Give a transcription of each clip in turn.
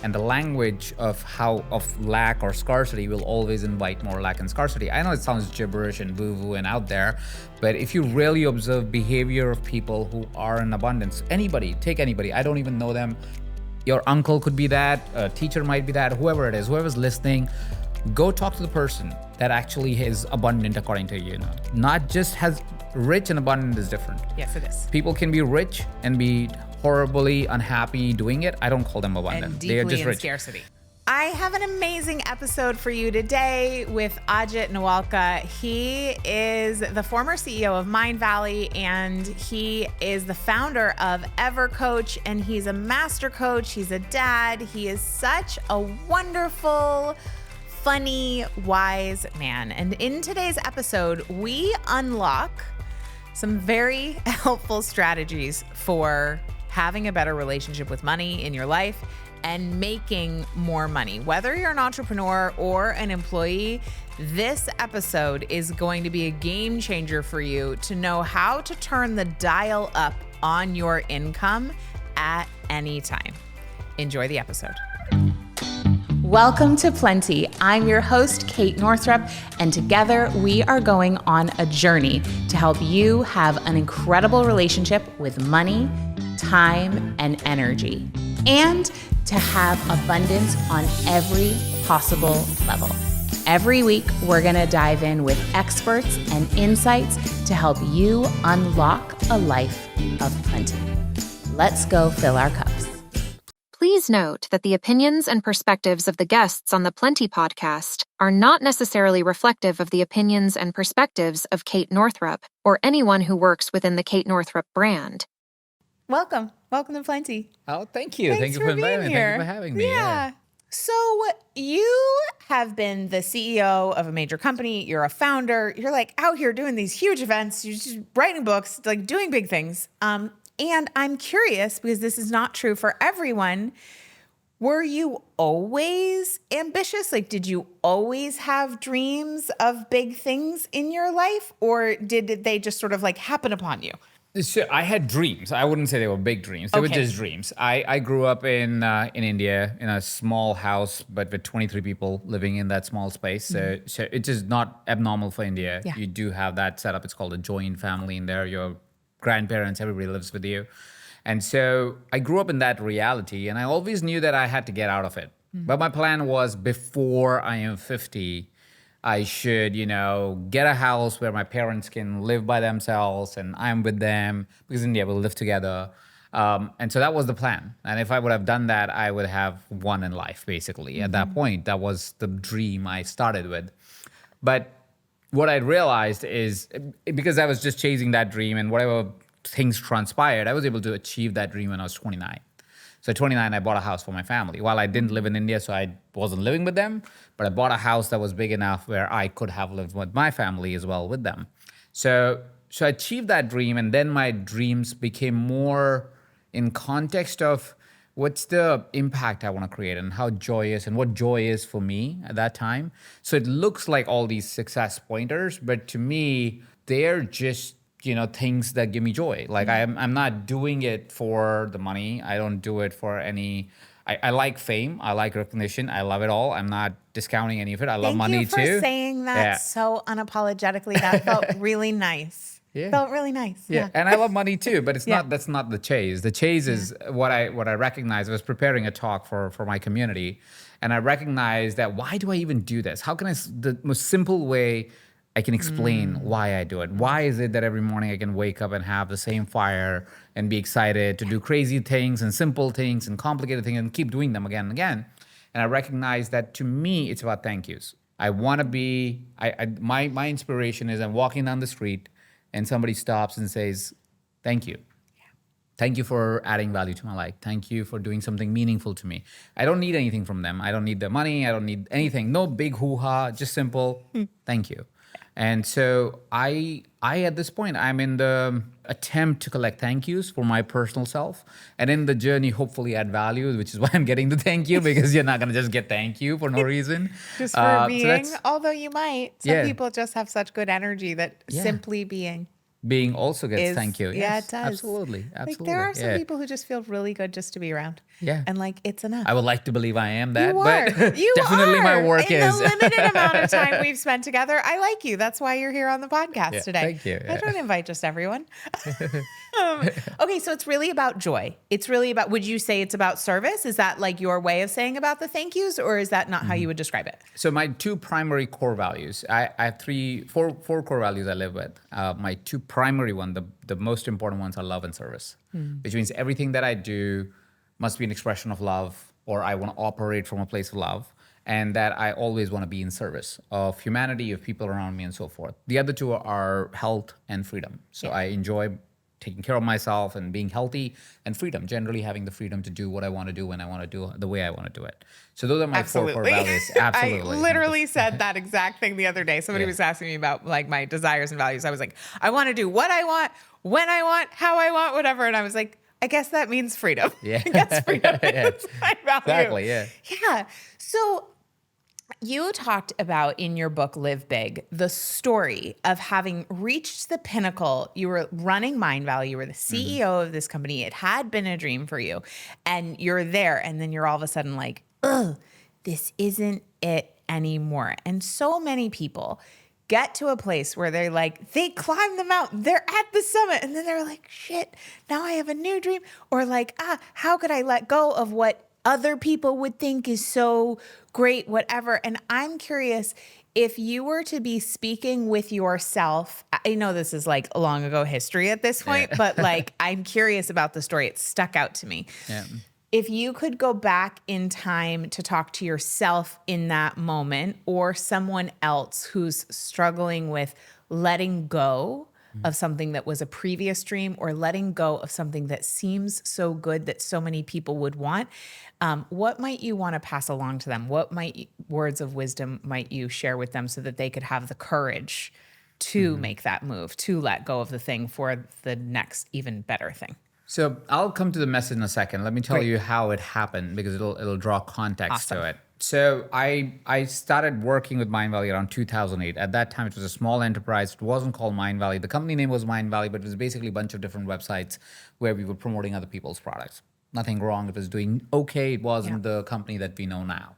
And the language of lack or scarcity will always invite more lack and scarcity. I know it sounds gibberish and woo-woo and out there, but if you really observe behavior of people who are in abundance, take anybody, I don't even know them. Your uncle could be that, a teacher might be that, whoever it is, whoever's listening, go talk to the person that actually is abundant according to you. Not just has rich and abundant is different. Yes, it is. People can be rich and be horribly unhappy doing it. I don't call them abundant. And deeply they are just in rich. Scarcity. I have an amazing episode for you today with Ajit Nawalkha. He is the former CEO of Mindvalley, and he is the founder of EverCoach, and he's a master coach. He's a dad. He is such a wonderful, funny, wise man. And in today's episode, we unlock some very helpful strategies for having a better relationship with money in your life and making more money. Whether you're an entrepreneur or an employee, this episode is going to be a game changer for you to know how to turn the dial up on your income at any time. Enjoy the episode. Welcome to Plenty. I'm your host, Kate Northrup, and together we are going on a journey to help you have an incredible relationship with money, time, and energy, and to have abundance on every possible level. Every week, we're going to dive in with experts and insights to help you unlock a life of plenty. Let's go fill our cups. Please note that the opinions and perspectives of the guests on the Plenty podcast are not necessarily reflective of the opinions and perspectives of Kate Northrup or anyone who works within the Kate Northrup brand. Welcome to Plenty. Oh, thank you. Thanks Thank you for for inviting me. being here. Thank you for having me. Yeah. So you have been the CEO of a major company. You're a founder. You're like out here doing these huge events. You're just writing books, like doing big things. And I'm curious, because this is not true for everyone. Were you always ambitious? Like, did you always have dreams of big things in your life, or did they just sort of like happen upon you? So I had dreams. I wouldn't say they were big dreams. They were just dreams. I grew up in India in a small house, but with 23 people living in that small space. So it's just not abnormal for India. Yeah. You do have that setup. It's called a joint family in there. Your grandparents, everybody lives with you. And so I grew up in that reality, and I always knew that I had to get out of it. But my plan was, before I am 50, I should, get a house where my parents can live by themselves and I'm with them, because in India we'll live together. And so that was the plan. And if I would have done that, I would have won in life, basically. At that point, that was the dream I started with. But what I realized is, because I was just chasing that dream and whatever things transpired, I was able to achieve that dream when I was 29. So at 29, I bought a house for my family. While I didn't live in India, so I wasn't living with them, but I bought a house that was big enough where I could have lived with my family as well with them. So I achieved that dream, and then my dreams became more in context of what's the impact I want to create and how joyous and what joy is for me at that time. So it looks like all these success pointers, but to me, they're just things that give me joy. Like I'm not doing it for the money. I don't do it for any. I like fame. I like recognition. I love it all. I'm not discounting any of it. I love money too. Thank you for saying that so unapologetically. That felt really nice. Yeah. Felt really nice. Yeah. And I love money too, but it's not. That's not the chase. The chase is what I recognized. I was preparing a talk for my community, and I recognized that, why do I even do this? How can the most simple way I can explain why I do it. Why is it that every morning I can wake up and have the same fire and be excited to do crazy things and simple things and complicated things and keep doing them again and again? And I recognize that, to me, it's about thank yous. I want to be, my inspiration is, I'm walking down the street and somebody stops and says, thank you. Thank you for adding value to my life. Thank you for doing something meaningful to me. I don't need anything from them. I don't need the money. I don't need anything. No big hoo-ha, just simple, thank you. And so I at this point, I'm in the attempt to collect thank yous for my personal self, and in the journey, hopefully add value, which is why I'm getting the thank you, because you're not going to just get thank you for no reason. Just for being, although you might. Some people just have such good energy that simply being. being also gets is, thank you. yeah, Yes, it does. absolutely. Like there are some Yeah. people who just feel really good just to be around. Yeah. And like, it's enough. I would like to believe I am that, You but are. You definitely my are. work In is. the limited amount of time we've spent together, I like you. That's why you're here on the podcast Yeah, today. thank you. I Yeah. don't invite just everyone. Okay, so it's really about joy. It's really about, would you say it's about service? Is that like your way of saying about the thank yous, or is that not how you would describe it? So my two primary core values, I have four core values I live with. My two primary the most important ones are love and service, which means everything that I do must be an expression of love, or I want to operate from a place of love, and that I always want to be in service of humanity, of people around me, and so forth. The other two are health and freedom. So I enjoy taking care of myself and being healthy, and freedom, generally having the freedom to do what I want to do when I want to do it, the way I want to do it. So those are my four core values. Absolutely. I literally said that exact thing the other day. Somebody was asking me about like my desires and values. I was like, I want to do what I want, when I want, how I want, whatever. And I was like, I guess that means freedom. Yeah. I guess freedom is my value. Exactly, yeah. Yeah. So you talked about in your book, Live Big, the story of having reached the pinnacle. You were running Mindvalley. You were the CEO of this company. It had been a dream for you. And you're there. And then you're all of a sudden like, ugh, this isn't it anymore. And so many people get to a place where they're like, they climb the mountain, they're at the summit, and then they're like, shit, now I have a new dream. Or like, how could I let go of what other people would think is so great, whatever. And I'm curious, if you were to be speaking with yourself, I know this is like a long ago history at this point, but like, I'm curious about the story. It stuck out to me. Yeah. If you could go back in time to talk to yourself in that moment, or someone else who's struggling with letting go of something that was a previous dream, or letting go of something that seems so good that so many people would want, what might you want to pass along to them? What words of wisdom might you share with them so that they could have the courage to make that move, to let go of the thing for the next even better thing? So I'll come to the message in a second. Let me tell you how it happened, because it'll draw context to it. So I started working with Mindvalley around 2008. At that time, it was a small enterprise. It wasn't called Mindvalley. The company name was Mindvalley, but it was basically a bunch of different websites where we were promoting other people's products. Nothing wrong. It was doing okay. It wasn't the company that we know now.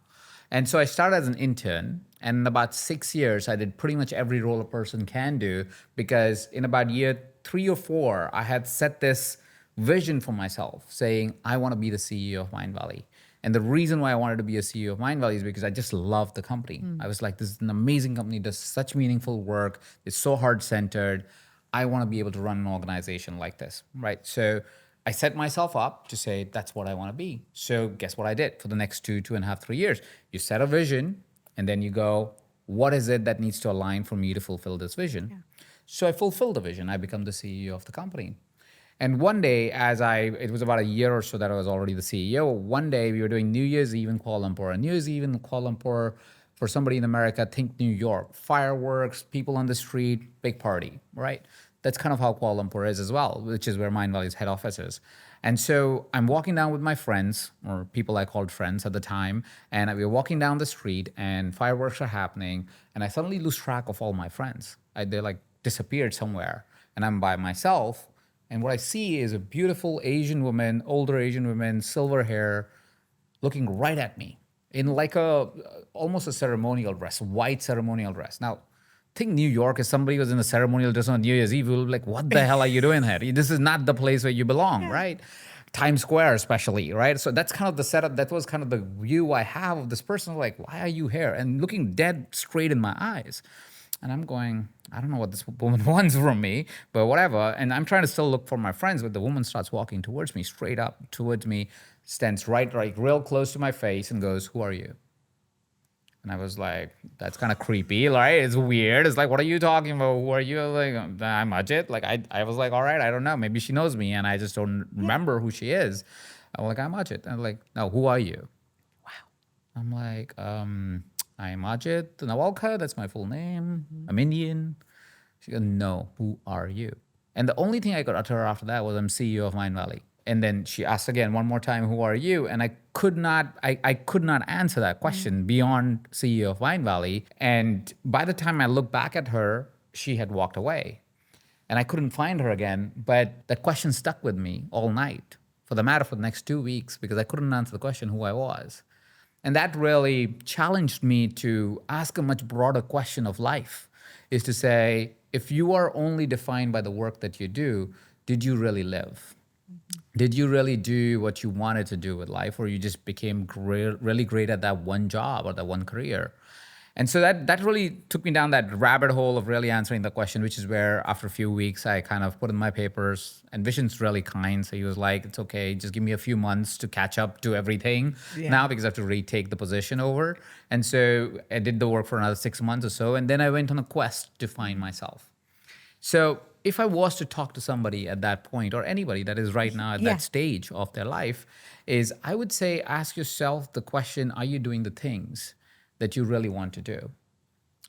And so I started as an intern, and in about 6 years, I did pretty much every role a person can do, because in about year 3 or 4, I had set this vision for myself, saying, I want to be the CEO of Mindvalley. And the reason why I wanted to be a CEO of Mindvalley is because I just loved the company. I was like, this is an amazing company, does such meaningful work, it's so heart-centered. I want to be able to run an organization like this, right? So I set myself up to say, that's what I want to be. So guess what I did for the next 2.5, 3 years? You set a vision, and then you go, what is it that needs to align for me to fulfill this vision? Yeah. So I fulfilled the vision. I become the CEO of the company. And one day, it was about a year or so that I was already the CEO. One day we were doing New Year's Eve in Kuala Lumpur. And New Year's Eve in Kuala Lumpur, for somebody in America, think New York. Fireworks, people on the street, big party, right? That's kind of how Kuala Lumpur is as well, which is where Mindvalley's head office is. And so I'm walking down with my friends, or people I called friends at the time, and we were walking down the street, and fireworks are happening, and I suddenly lose track of all my friends. They like disappeared somewhere, and I'm by myself. And what I see is a beautiful Asian woman, older Asian woman, silver hair, looking right at me in like almost a ceremonial dress, white ceremonial dress. Now, think New York, if somebody was in a ceremonial dress on New Year's Eve, we'll be like, what the hell are you doing here? This is not the place where you belong, right? Times Square especially, right? So that's kind of the setup. That was kind of the view I have of this person. Like, why are you here? And looking dead straight in my eyes. And I'm going, I don't know what this woman wants from me, but whatever. And I'm trying to still look for my friends, but the woman starts walking towards me, straight up towards me, stands right real close to my face and goes, who are you? And I was like, that's kind of creepy, right? It's weird. It's like, what are you talking about? Who are you? Like, I'm Ajit. Like, I was like, all right, I don't know. Maybe she knows me and I just don't remember who she is. I'm like, I'm Ajit. And I'm like, no, who are you? Wow. I'm like, I'm Ajit Nawalkha, that's my full name. I'm Indian. She goes, no, who are you? And the only thing I could utter after that was, I'm CEO of Mindvalley. And then she asked again one more time, who are you? And I could not answer that question beyond CEO of Mindvalley. And by the time I looked back at her, she had walked away. and I couldn't find her again. But that question stuck with me all night for the matter for the next 2 weeks because I couldn't answer the question who I was. And that really challenged me to ask a much broader question of life, is to say, if you are only defined by the work that you do, did you really live? Did you really do what you wanted to do with life, or you just became really great at that one job or that one career? And so that really took me down that rabbit hole of really answering the question, which is where after a few weeks, I kind of put in my papers, and Vision's really kind. So he was like, it's okay, just give me a few months to catch up to everything now because I have to retake the position over. And so I did the work for another 6 months or so. And then I went on a quest to find myself. So if I was to talk to somebody at that point, or anybody that is right now at that stage of their life, is I would say, ask yourself the question, are you doing the things that you really want to do?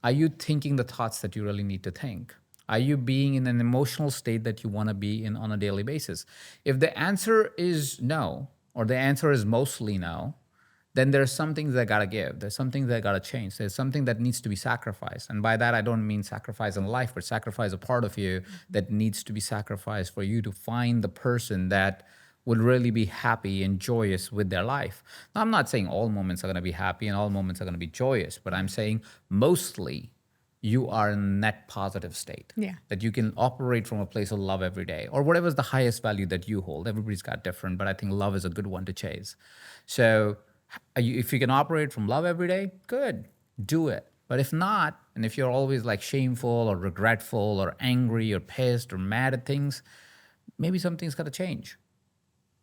Are you thinking the thoughts that you really need to think? Are you being in an emotional state that you want to be in on a daily basis? If the answer is no, or the answer is mostly no, then there's some things that gotta give. There's some things that gotta change. There's something that needs to be sacrificed. And by that, I don't mean sacrifice in life, but sacrifice a part of you that needs to be sacrificed for you to find the person that would really be happy and joyous with their life. Now, I'm not saying all moments are gonna be happy and all moments are gonna be joyous, but I'm saying mostly you are in a net positive state. Yeah. That you can operate from a place of love every day, or whatever's the highest value that you hold. Everybody's got different, but I think love is a good one to chase. So if you can operate from love every day, good, do it. But if not, and if you're always like shameful or regretful or angry or pissed or mad at things, maybe something's got to change.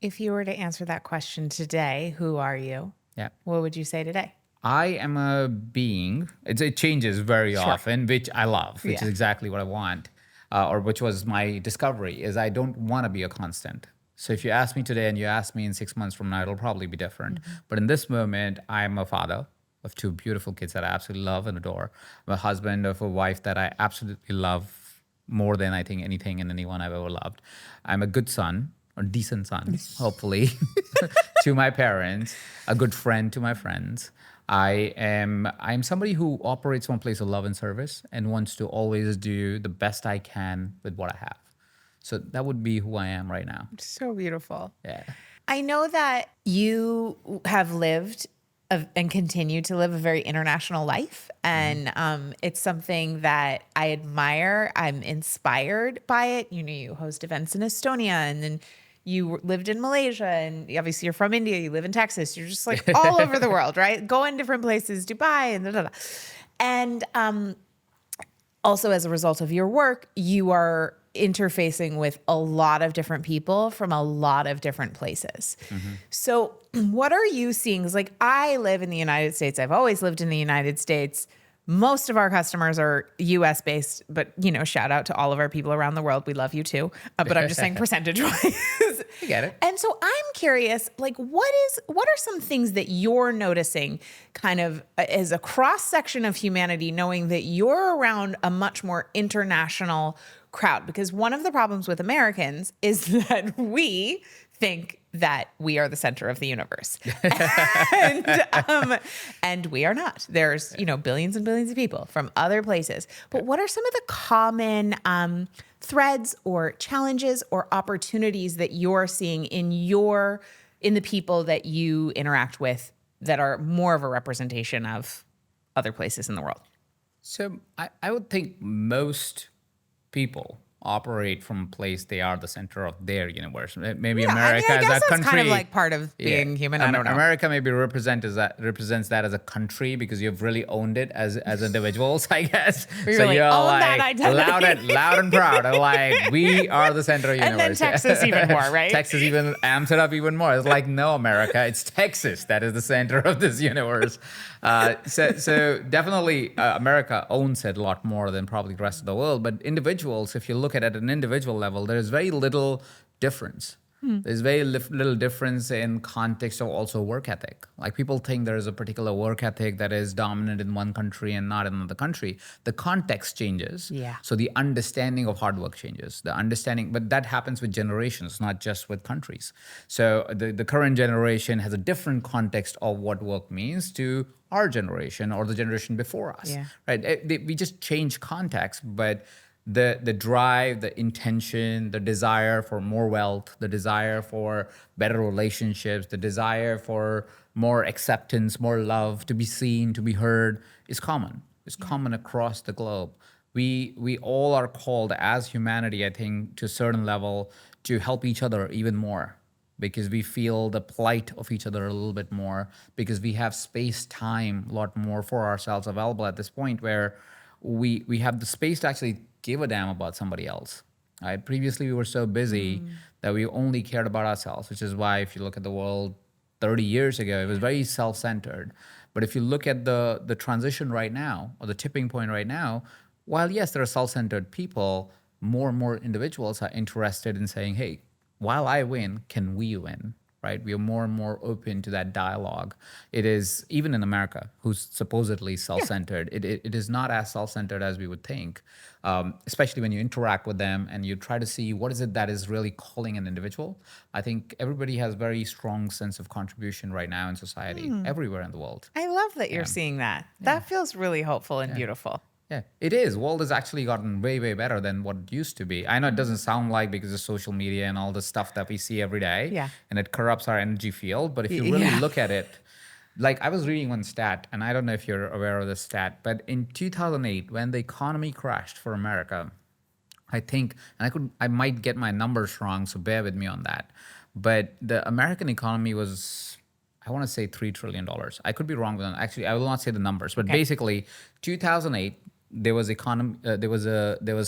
If you were to answer that question today, who are you? Yeah. What would you say today? I am a being. It changes very often, which I love, which is exactly what I want, or which was my discovery, is I don't want to be a constant. So if you ask me today and you ask me in 6 months from now, it'll probably be different. But in this moment, I'm a father of 2 beautiful kids that I absolutely love and adore. I'm a husband of a wife that I absolutely love more than I think anything and anyone I've ever loved. I'm a good son, or decent son, hopefully, to my parents, a good friend to my friends. I'm somebody who operates from a place of love and service and wants to always do the best I can with what I have. So that would be who I am right now. So beautiful. Yeah. I know that you have lived and continue to live a very international life. And it's something that I admire. I'm inspired by it. You know, you host events in Estonia, and then you lived in Malaysia, and obviously you're from India, you live in Texas. You're just like all over the world, right? Going different places, Dubai and da, da, da. And also as a result of your work, you are interfacing with a lot of different people from a lot of different places. So what are you seeing? 'Cause like I live in the United States. I've always lived in the United States. Most of our customers are US based, but you know, shout out to all of our people around the world. We love you too. But I'm just saying percentage wise. I get it. And so I'm curious, like what are some things that you're noticing kind of as a cross section of humanity, knowing that you're around a much more international crowd? Because one of the problems with Americans is that we think that we are the center of the universe. And we are not. There's, you know, billions and billions of people from other places. But what are some of the common threads or challenges or opportunities that you're seeing in the people that you interact with that are more of a representation of other places in the world? So I would think most people operate from a place they are the center of their universe. Maybe America I guess as a that's country kind of like part of being human. I don't know. America maybe represents that as a country because you've really owned it as individuals, I guess. We so really you're like loud and proud. Like we are the center of the universe. And then Texas even more, right? Texas even amps it up even more. It's like, no, America, it's Texas that is the center of this universe. So definitely America owns it a lot more than probably the rest of the world. But individuals, if you look at an individual level, there is very little difference. There's very little difference in context of also work ethic. Like people think there is a particular work ethic that is dominant in one country and not in another country. The context changes. Yeah. So the understanding of hard work changes. But that happens with generations, not just with countries. So the current generation has a different context of what work means to our generation or the generation before us. Yeah. Right? We just change context, but the drive, the intention, the desire for more wealth, the desire for better relationships, the desire for more acceptance, more love, to be seen, to be heard is common. It's common across the globe. We all are called as humanity, I think, to a certain level, to help each other even more, because we feel the plight of each other a little bit more, because we have space, time, a lot more for ourselves available at this point, where we have the space to actually give a damn about somebody else. Right? Previously, we were so busy that we only cared about ourselves, which is why if you look at the world 30 years ago, it was very self-centered. But if you look at the transition right now, or the tipping point right now, while yes, there are self-centered people, more and more individuals are interested in saying, hey, while I win, can we win? Right? We are more and more open to that dialogue. It is, even in America, who's supposedly self-centered, it is not as self-centered as we would think, especially when you interact with them and you try to see what is it that is really calling an individual. I think everybody has very strong sense of contribution right now in society, everywhere in the world. I love that you're seeing that. That feels really hopeful and beautiful. Yeah, it is. World has actually gotten way, way better than what it used to be. I know it doesn't sound like because of social media and all the stuff that we see every day. Yeah. And it corrupts our energy field. But if you really look at it, like I was reading one stat, and I don't know if you're aware of this stat, but in 2008, when the economy crashed for America, I think, and I might get my numbers wrong, so bear with me on that. But the American economy was, I want to say $3 trillion. I could be wrong with that. Actually, I will not say the numbers, but basically 2008, there was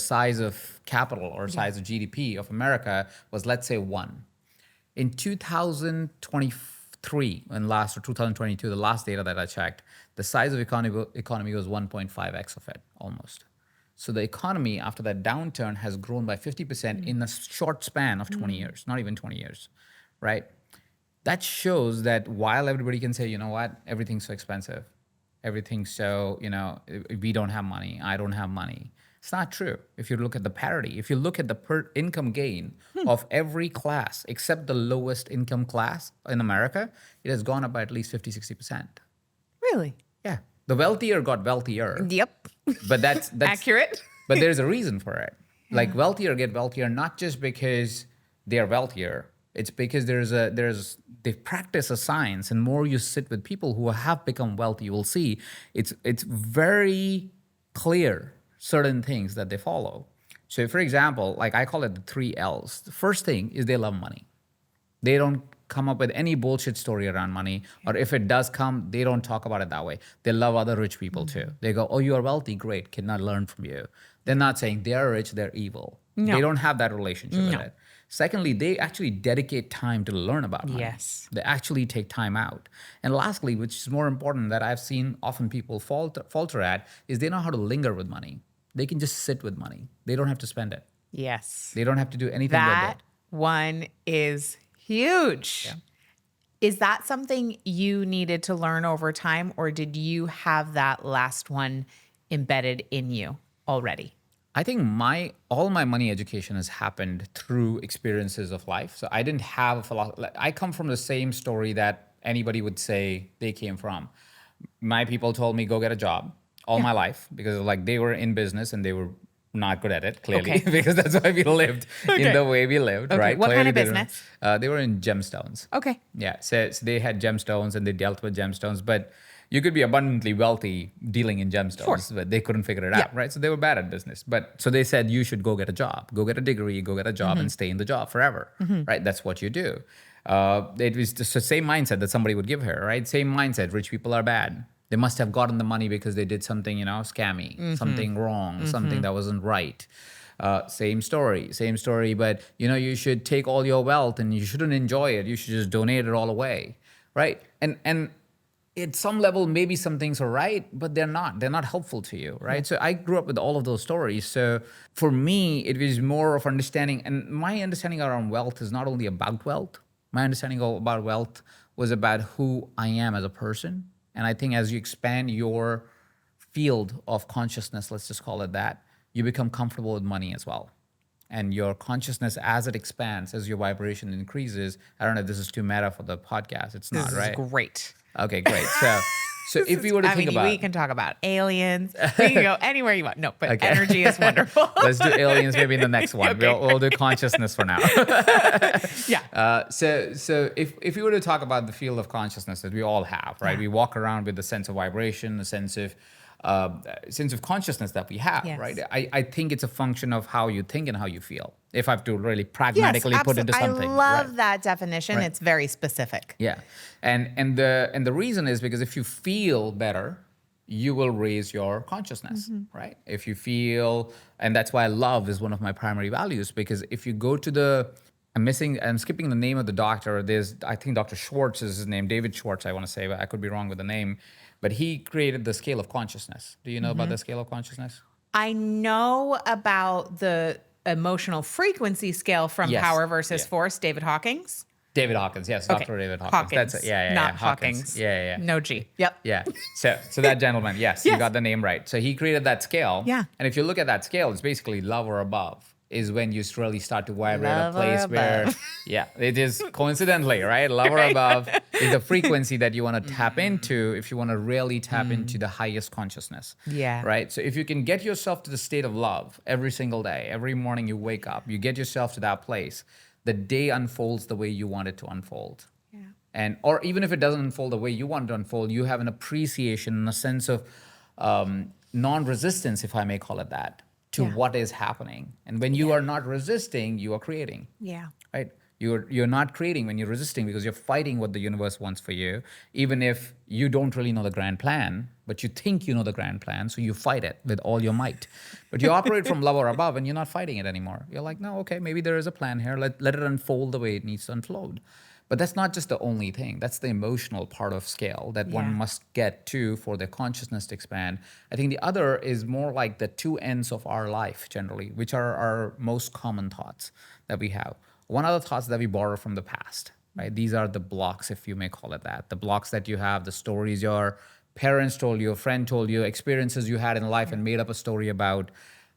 size of capital or size of GDP of America was, let's say, 1. In 2023, or 2022, the last data that I checked, the size of economy was 1.5x of it almost. So the economy after that downturn has grown by 50% in a short span of 20 years, not even 20 years, right? That shows that while everybody can say, you know what, everything's so expensive, everything's so, we don't have money, I don't have money. It's not true. If you look at the parity, if you look at the per income gain of every class except the lowest income class in America, it has gone up by at least 50-60%. Really? Yeah. The wealthier got wealthier. Yep. But that's accurate. But there's a reason for it. Like wealthier get wealthier not just because they are wealthier. It's because they practice a science, and more you sit with people who have become wealthy, you will see it's very clear certain things that they follow. So for example, like I call it the 3 L's. The first thing is they love money. They don't come up with any bullshit story around money, or if it does come, they don't talk about it that way. They love other rich people too. They go, oh, you are wealthy, great, can I learn from you? They're not saying they are rich, they're evil. No. They don't have that relationship with it. Secondly, they actually dedicate time to learn about money. Yes. They actually take time out. And lastly, which is more important that I've seen often people falter at, is they know how to linger with money. They can just sit with money. They don't have to spend it. Yes. They don't have to do anything That with it. one is huge. Yeah. Is that something you needed to learn over time, or did you have that last one embedded in you already? I think all my money education has happened through experiences of life. So I didn't have a philosophy. I come from the same story that anybody would say they came from. My people told me, go get a job all my life, because like they were in business and they were not good at it, clearly, because that's why we lived in the way we lived, right? What Clearly kind of business? They were in gemstones. Okay. Yeah, so they had gemstones and they dealt with gemstones, but you could be abundantly wealthy dealing in gemstones, but they couldn't figure it out, right? So they were bad at business. So they said, you should go get a job, go get a degree, go get a job and stay in the job forever, right? That's what you do. It was just the same mindset that somebody would give her, right? Same mindset, rich people are bad. They must have gotten the money because they did something, scammy, something wrong, something that wasn't right. Same story. But, you should take all your wealth and you shouldn't enjoy it. You should just donate it all away, right? And at some level, maybe some things are right, but they're not. They're not helpful to you, right? So I grew up with all of those stories. So for me, it was more of understanding. And my understanding around wealth is not only about wealth. My understanding about wealth was about who I am as a person. And I think as you expand your field of consciousness, let's just call it that, you become comfortable with money as well. And your consciousness, as it expands, as your vibration increases, I don't know if this is too meta for the podcast. It's not, right? This is great. Okay, great. So if we were to think about, we can talk about aliens. We can go anywhere you want. No, but Okay. energy is wonderful. let's do aliens maybe in the next one. Okay. We'll do consciousness for now. Yeah. So if we were to talk about the field of consciousness that we all have, right? Yeah. We walk around with a sense of vibration, a sense of consciousness that we have, Yes. right? I think it's a function of how you think and how you feel. If I have to really pragmatically put into something, I love right? that definition. Right. It's very specific. Yeah, and the reason is because if you feel better, you will raise your consciousness, right? If you feel, and that's why love is one of my primary values. Because if you go to I'm skipping the name of the doctor. I think Dr. Schwartz is his name, David Schwartz, I want to say, but I could be wrong with the name. But he created the scale of consciousness. Do you know about the scale of consciousness? I know about the emotional frequency scale from Yes. Power versus Yeah. Force, David Hawkins. David Hawkins, yes, Okay. Dr. David Hawkins. Hawkins. That's it. Yeah, Not Hawkins. Hawkins. Yeah. No G. Yep. Yeah. So that gentleman, yes, you Yes. got the name right. So he created that scale. Yeah. And if you look at that scale, it's basically love or above is when you really start to vibrate Love a or place where, above. yeah, it is coincidentally, right? Love or above is the frequency that you want to tap into if you want to really tap into the highest consciousness. Yeah. Right. So if you can get yourself to the state of love every single day, every morning you wake up, you get yourself to that place, the day unfolds the way you want it to unfold. And or even if it doesn't unfold the way you want it to unfold, you have an appreciation and a sense of non-resistance, if I may call it that, to Yeah. what is happening. And when you are not resisting, you are creating. Yeah. Right? You're not creating when you're resisting because you're fighting what the universe wants for you, even if you don't really know the grand plan, but you think you know the grand plan, so you fight it with all your might. But you operate from love or above and you're not fighting it anymore. You're like, no, okay, maybe there is a plan here. Let it unfold the way it needs to unfold. But that's not just the only thing. That's the emotional part of scale that one Yeah. must get to for their consciousness to expand. I think the other is more like the two ends of our life generally, which are our most common thoughts that we have. One are the thoughts that we borrow from the past, right? These are the blocks, if you may call it that. The blocks that you have, the stories your parents told you, a friend told you, experiences you had in life and made up a story about.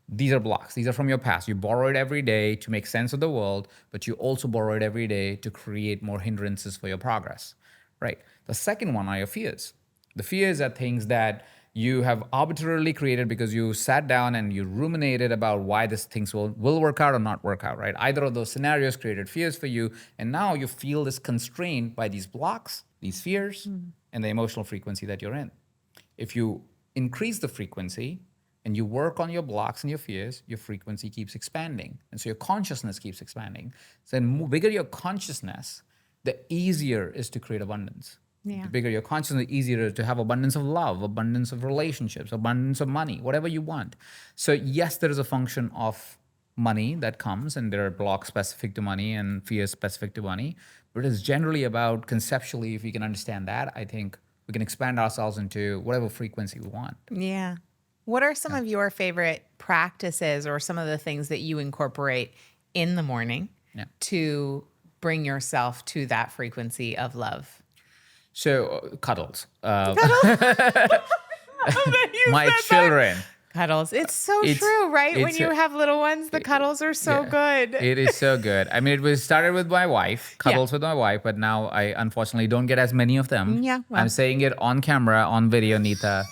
These are blocks. These are from your past. You borrow it every day to make sense of the world, but you also borrow it every day to create more hindrances for your progress, right? The second one are your fears. The fears are things that you have arbitrarily created because you sat down and you ruminated about why these things will work out or not work out, right? Either of those scenarios created fears for you, and now you feel this constrained by these blocks, these fears, and the emotional frequency that you're in. If you increase the frequency, and you work on your blocks and your fears, your frequency keeps expanding. And so your consciousness keeps expanding. So the bigger your consciousness, the easier it is to create abundance. Yeah. The bigger your consciousness, the easier it is to have abundance of love, abundance of relationships, abundance of money, whatever you want. So yes, there is a function of money that comes, and there are blocks specific to money and fears specific to money. But it's generally about conceptually, if we can understand that, I think we can expand ourselves into whatever frequency we want. Yeah. What are some of your favorite practices or some of the things that you incorporate in the morning to bring yourself to that frequency of love? So cuddles. You My said that. children. Cuddles. It's so It's- true, right? When it's you a- have little ones, the cuddles are so Yeah. good. It is so good. I mean, it was started with my wife, cuddles with my wife, but now I unfortunately don't get as many of them. Yeah, well. I'm saying it on camera, on video, Nita.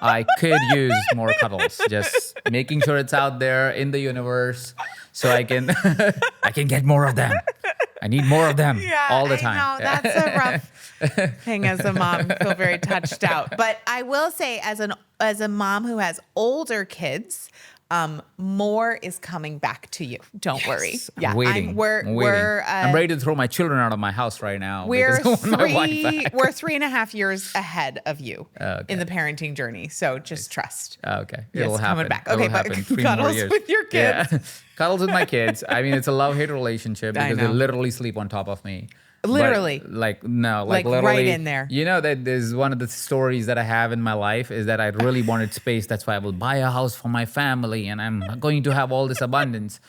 I could use more cuddles. Just making sure it's out there in the universe so I can I can get more of them. I need more of them all the time. I know, that's a rough thing as a mom. I feel very touched out. But I will say, as a mom who has older kids, more is coming back to you. Don't worry. I'm waiting. I'm waiting. I'm ready to throw my children out of my house right now. We're because I want my wife back. we're 3.5 years ahead of you in the parenting journey. So just trust. Okay. Yes, It'll happen. coming back. It'll Okay, but happen. 3 more cuddles years. with your kids. Yeah. Cuddles with my kids. I mean, it's a love-hate relationship I because they know. literally sleep on top of me. But, Literally. like Like literally right in there. You know that there's one of the stories that I have in my life is that I really wanted space. That's why I will buy a house for my family and I'm going to have all this abundance.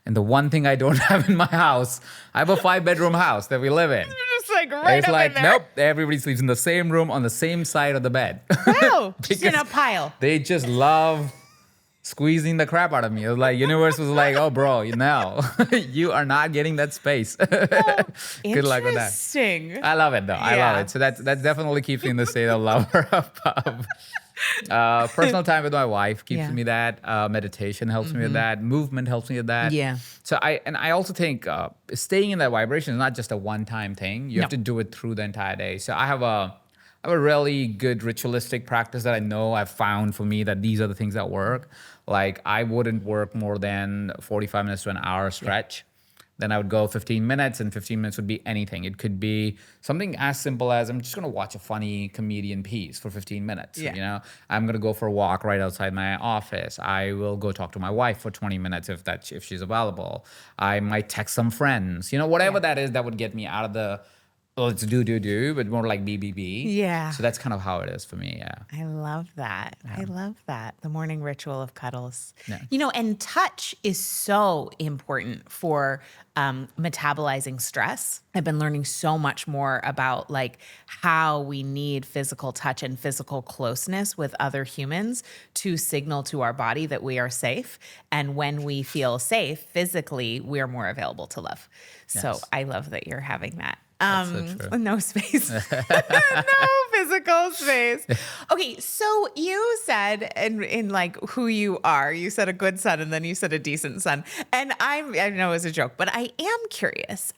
And the one thing I don't have in my house, I have a 5-bedroom house that we live in. Just like right It's up like, in there. nope, everybody sleeps in the same room on the same side of the bed. Wow. Just in a Because pile. They just love squeezing the crap out of me. It was like universe was like, oh, bro, you are not getting that space. Good luck with that. Interesting. I love it though. I love Yeah. it. So that definitely keeps me in the state of love of personal time with my wife keeps Yeah. me that. Meditation helps me with that. Movement helps me with that. Yeah. So I also think staying in that vibration is not just a one-time thing. You have No. to do it through the entire day. So I have a really good ritualistic practice that I know I've found for me that these are the things that work. Like I wouldn't work more than 45 minutes to an hour stretch. Then I would go 15 minutes, and 15 minutes would be anything. It could be something as simple as I'm just going to watch a funny comedian piece for 15 minutes. Yeah. I'm going to go for a walk right outside my office. I will go talk to my wife for 20 minutes if she's available. I might text some friends. Whatever that is that would get me out of the let's do, but more like be. Yeah. So that's kind of how it is for me. Yeah. I love that. I love that. The morning ritual of cuddles. Yeah. And touch is so important for metabolizing stress. I've been learning so much more about like how we need physical touch and physical closeness with other humans to signal to our body that we are safe. And when we feel safe physically, we are more available to love. So Yes. I love that you're having that. That's so true. No space. No physical space. Okay, so you said in like who you are, you said a good son and then you said a decent son. And I know it was a joke, but I am curious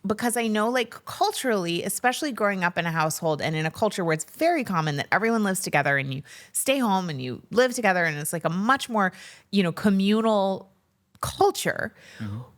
because I know like culturally, especially growing up in a household and in a culture where it's very common that everyone lives together and you stay home and you live together and it's like a much more, communal culture.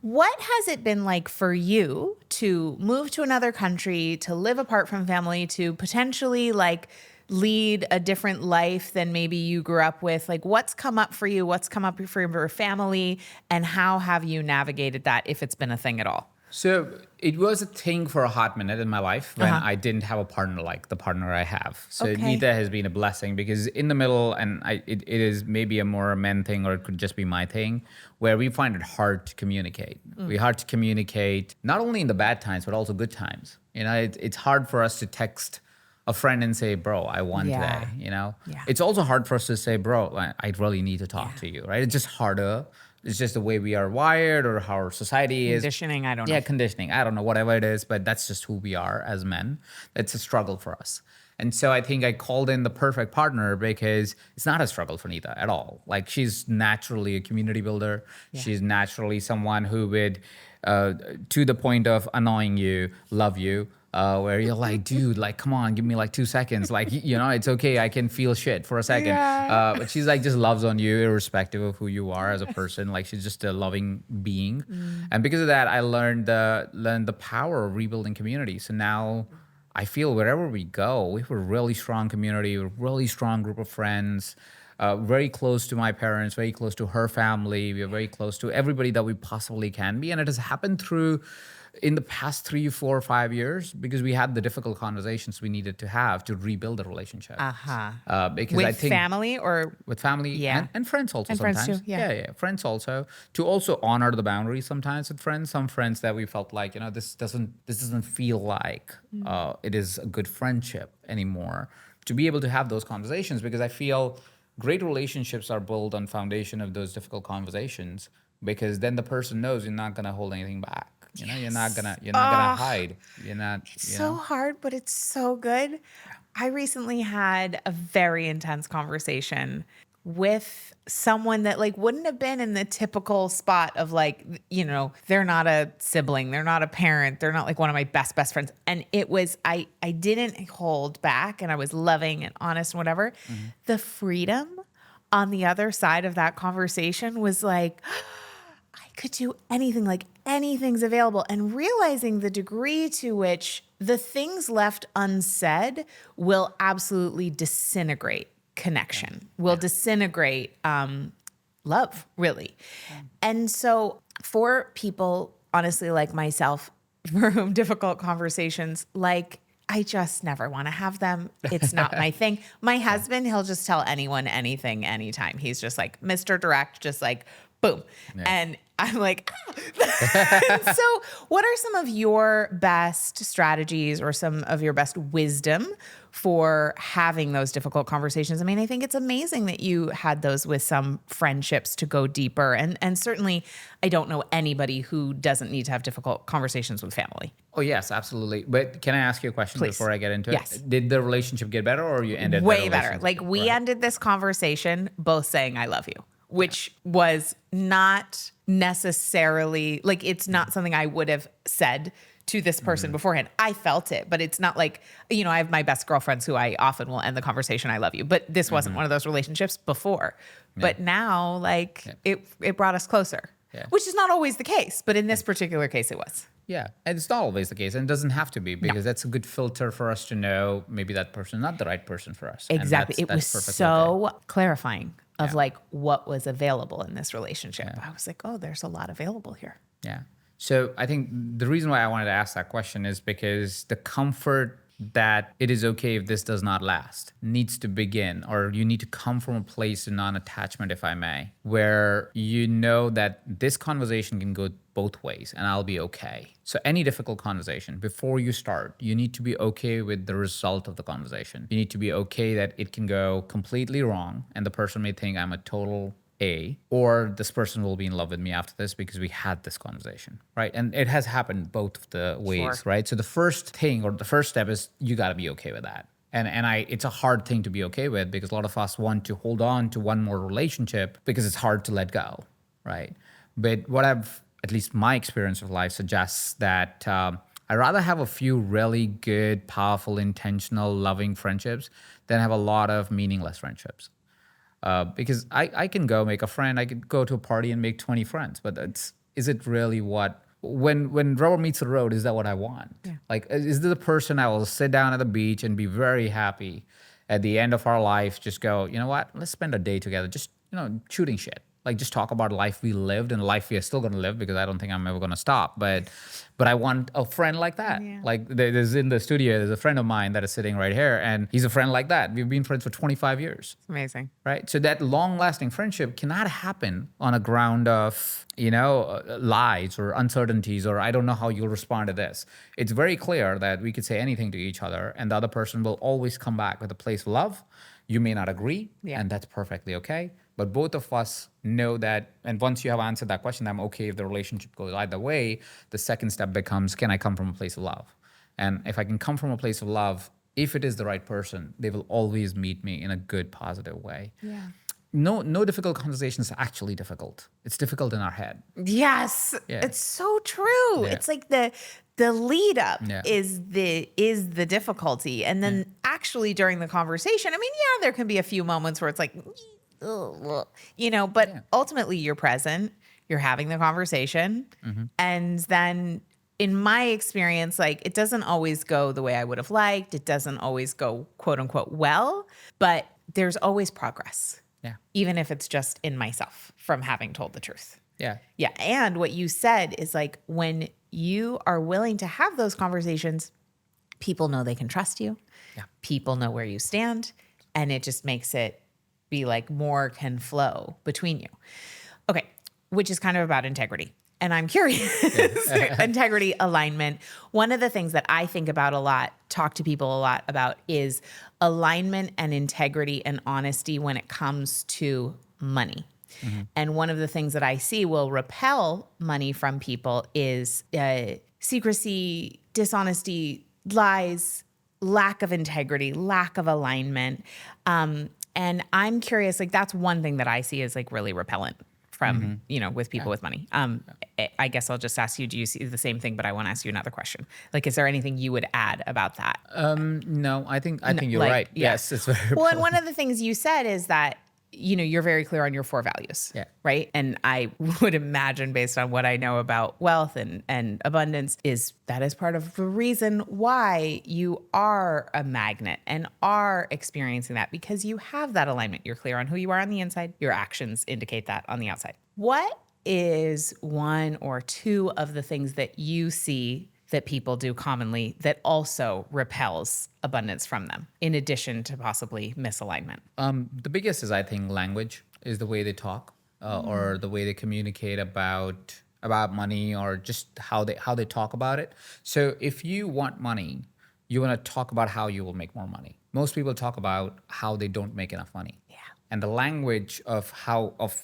What has it been like for you to move to another country, to live apart from family, to potentially like lead a different life than maybe you grew up with? Like what's come up for you? What's come up for your family? And how have you navigated that if it's been a thing at all? So it was a thing for a hot minute in my life when I didn't have a partner like the partner I have. So Okay. neither has been a blessing because in the middle, and it is maybe a more a men thing or it could just be my thing, where we find it hard to communicate. We're hard to communicate not only in the bad times, but also good times. It's hard for us to text a friend and say, bro, I won Yeah. today, Yeah. It's also hard for us to say, bro, I really need to talk to you, right? It's just harder. It's just the way we are wired or how our society is. Conditioning, I don't know. Yeah, conditioning. I don't know, whatever it is, but that's just who we are as men. It's a struggle for us. And so I think I called in the perfect partner because it's not a struggle for Nita at all. Like she's naturally a community builder. Yeah. She's naturally someone who would, to the point of annoying you, love you. Where you're like, dude, like, come on, give me like 2 seconds. Like, it's okay. I can feel shit for a second. Yeah. But she's like, just loves on you irrespective of who you are as a person. Like she's just a loving being. And because of that, I learned the power of rebuilding community. So now I feel wherever we go, we have a really strong community, a really strong group of friends, very close to my parents, very close to her family. We are very close to everybody that we possibly can be. And it has happened through in the past 3, 4, 5 years because we had the difficult conversations we needed to have to rebuild the relationship. Because With I think family or with family Yeah. and friends also And friends sometimes. too, yeah. Yeah, friends also. To also honor the boundaries sometimes with friends. Some friends that we felt like, this doesn't feel like it is a good friendship anymore. To be able to have those conversations because I feel great relationships are built on foundation of those difficult conversations because then the person knows you're not gonna hold anything back. You're not gonna hide. You're not. It's so hard, but it's so good. I recently had a very intense conversation with someone that like wouldn't have been in the typical spot of like, they're not a sibling, they're not a parent, they're not like one of my best friends. And it was, I didn't hold back and I was loving and honest and whatever. The freedom on the other side of that conversation was like, could do anything, like anything's available, and realizing the degree to which the things left unsaid will absolutely disintegrate connection, will disintegrate love, really. And so for people, honestly, like myself, for whom difficult conversations, like I just never want to have them. It's not my thing. My husband, he'll just tell anyone anything, anytime. He's just like Mr. Direct, just like boom. And I'm like, ah. So what are some of your best strategies or some of your best wisdom for having those difficult conversations? I mean, I think it's amazing that you had those with some friendships to go deeper. And certainly I don't know anybody who doesn't need to have difficult conversations with family. Oh, yes, absolutely. But can I ask you a question Please. before I get into Yes. it? Did the relationship get better or you ended Way the better. relationship? Like we Right. ended this conversation both saying I love you, which was not necessarily like it's not something I would have said to this person beforehand. I felt it, but it's not like, you know, I have my best girlfriends who I often will end the conversation I love you, but this wasn't one of those relationships before. But now like it brought us closer. Yeah. Which is not always the case, but in this particular case it was. Yeah, and it's not always the case, and it doesn't have to be because that's a good filter for us to know maybe that person is not the right person for us. And Exactly. It was perfectly so okay. clarifying of like what was available in this relationship. I was like, oh, there's a lot available here. Yeah. So I think the reason why I wanted to ask that question is because the comfort that it is okay if this does not last needs to begin, or you need to come from a place of non-attachment, if I may, where you know that this conversation can go both ways and I'll be okay. So any difficult conversation, before you start, you need to be okay with the result of the conversation. You need to be okay that it can go completely wrong and the person may think I'm a total or this person will be in love with me after this because we had this conversation, right? And it has happened both of the ways, Sure. right? So the first thing or the first step is you got to be okay with that. And it's a hard thing to be okay with because a lot of us want to hold on to one more relationship because it's hard to let go, right? But at least my experience of life suggests that I'd rather have a few really good, powerful, intentional, loving friendships than have a lot of meaningless friendships. Because I can go make a friend, I could go to a party and make 20 friends, but is it really when rubber meets the road, is that what I want? Yeah. Like, is this the person I will sit down at the beach and be very happy at the end of our life, just go, you know what, let's spend a day together, just, shooting shit. Like just talk about life we lived and life we are still going to live because I don't think I'm ever going to stop. But I want a friend like that. Yeah. Like there's in the studio, there's a friend of mine that is sitting right here and he's a friend like that. We've been friends for 25 years. Amazing. Right? So that long lasting friendship cannot happen on a ground of, lies or uncertainties or I don't know how you'll respond to this. It's very clear that we could say anything to each other and the other person will always come back with a place of love. You may not agree and that's perfectly okay. But both of us know that, and once you have answered that question, I'm okay if the relationship goes either way. The second step becomes, can I come from a place of love? And if I can come from a place of love, if it is the right person, they will always meet me in a good, positive way. Yeah. No difficult conversation is actually difficult. It's difficult in our head. Yes, it's so true. Yeah. It's like the lead up is the difficulty, and then actually during the conversation, I mean, there can be a few moments where it's like, but ultimately you're present, you're having the conversation. And then in my experience, like it doesn't always go the way I would have liked. It doesn't always go quote unquote well, but there's always progress. Yeah. Even if it's just in myself from having told the truth. Yeah. Yeah. And what you said is like when you are willing to have those conversations, people know they can trust you. Yeah. People know where you stand. And it just makes it be like more can flow between you. Okay. Which is kind of about integrity. And I'm curious, integrity, alignment. One of the things that I think about a lot, talk to people a lot about is alignment and integrity and honesty when it comes to money. Mm-hmm. And one of the things that I see will repel money from people is secrecy, dishonesty, lies, lack of integrity, lack of alignment. And I'm curious, like that's one thing that I see is like really repellent from, with people with money. I guess I'll just ask you, do you see the same thing? But I want to ask you another question. Like, is there anything you would add about that? No, I think you're right. Yeah. Yes, it's very well, and one of the things you said is that, you're very clear on your 4 values, right? And I would imagine based on what I know about wealth and abundance is that is part of the reason why you are a magnet and are experiencing that because you have that alignment. You're clear on who you are on the inside. Your actions indicate that on the outside. What is 1 or 2 of the things that you see that people do commonly that also repels abundance from them, in addition to possibly misalignment? The biggest is, I think, language is the way they talk. or the way they communicate about money, or just how they talk about it. So if you want money, you want to talk about how you will make more money. Most people talk about how they don't make enough money. Yeah. And the language of